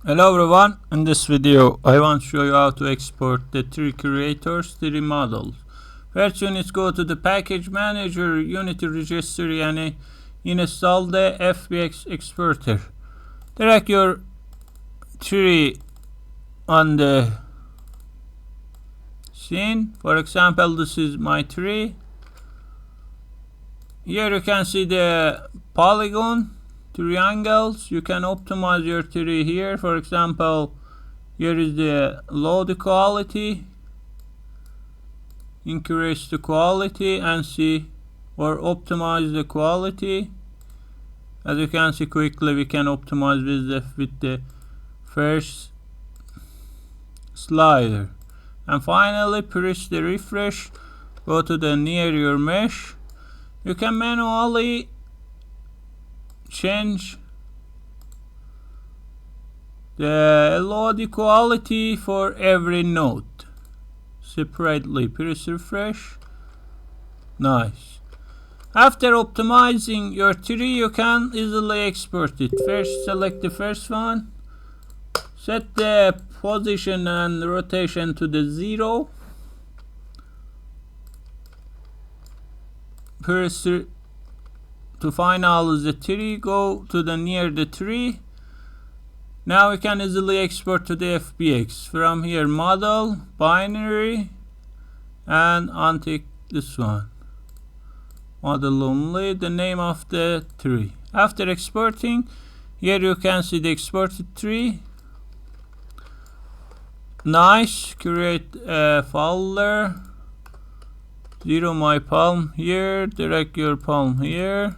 Hello everyone, in this video I want to show you how to export the 3 creators 3 models. First you need to go to the package manager, Unity registry and install the FBX exporter. Drag your tree on the scene. For example, this is my tree. Here you can see the polygon, triangles. You can optimize your tree here. For example, here is the load quality, increase the quality and see or optimize the quality. As you can see quickly, we can optimize with the first slider. And finally press the refresh, go to the near your mesh. You can manually change the load quality for every node separately. Press refresh. Nice. After optimizing your tree, you can easily export it. First select the first one, set the position and rotation to the 0. Press to finalize the tree, go to the near the tree. Now we can easily export to the FBX. From here, model, binary, and untick this one. Model only, the name of the tree. After exporting, here you can see the exported tree. Nice. Create a folder. 0 my palm here. Drag your palm here.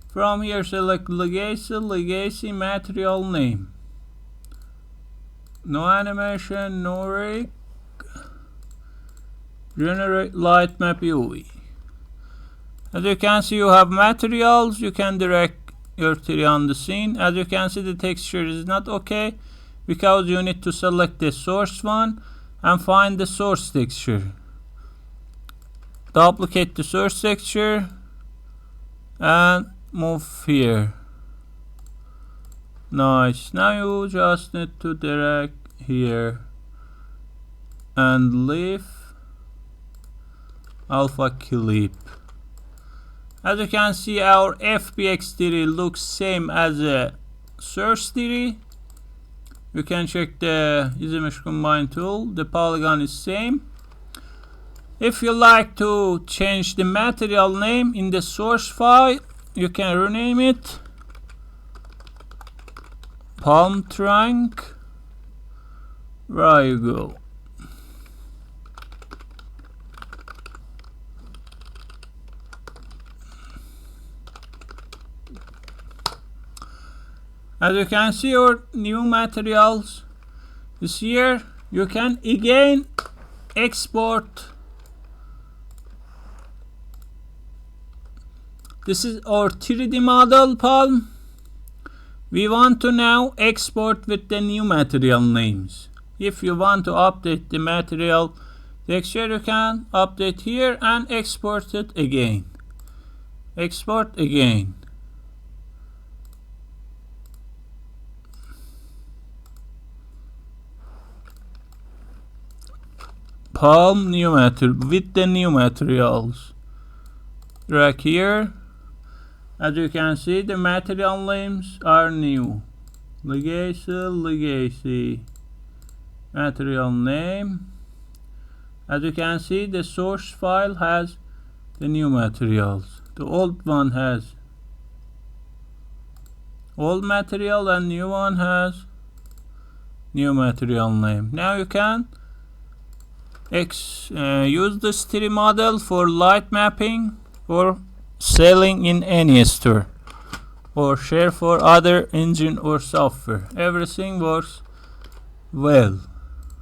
From here, select legacy material name. No animation, no rig. Generate light map UI. As you can see, you have materials. You can drag your tree on the scene. As you can see, the texture is not okay because you need to select the source one and find the source texture. Duplicate the source texture and move here. Nice. Now you just need to drag here and leave alpha clip. As you can see, our FBX tree looks same as a source tree. You can check the image combine tool. The polygon is same. If you like to change the material name in the source file, you can rename it palm trunk. There you go. As you can see, your new materials is here. You can again export. This is our 3D model palm. We want to now export with the new material names. If you want to update the material texture, you can update here and export it again. Export again. Palm new material with the new materials. Drag here. As you can see, the material names are new. Legacy material name. As you can see, the source file has the new materials. The old one has old material and new one has new material name. Now you can use this 3D model for light mapping or selling in any store or share for other engine or software. Everything works well.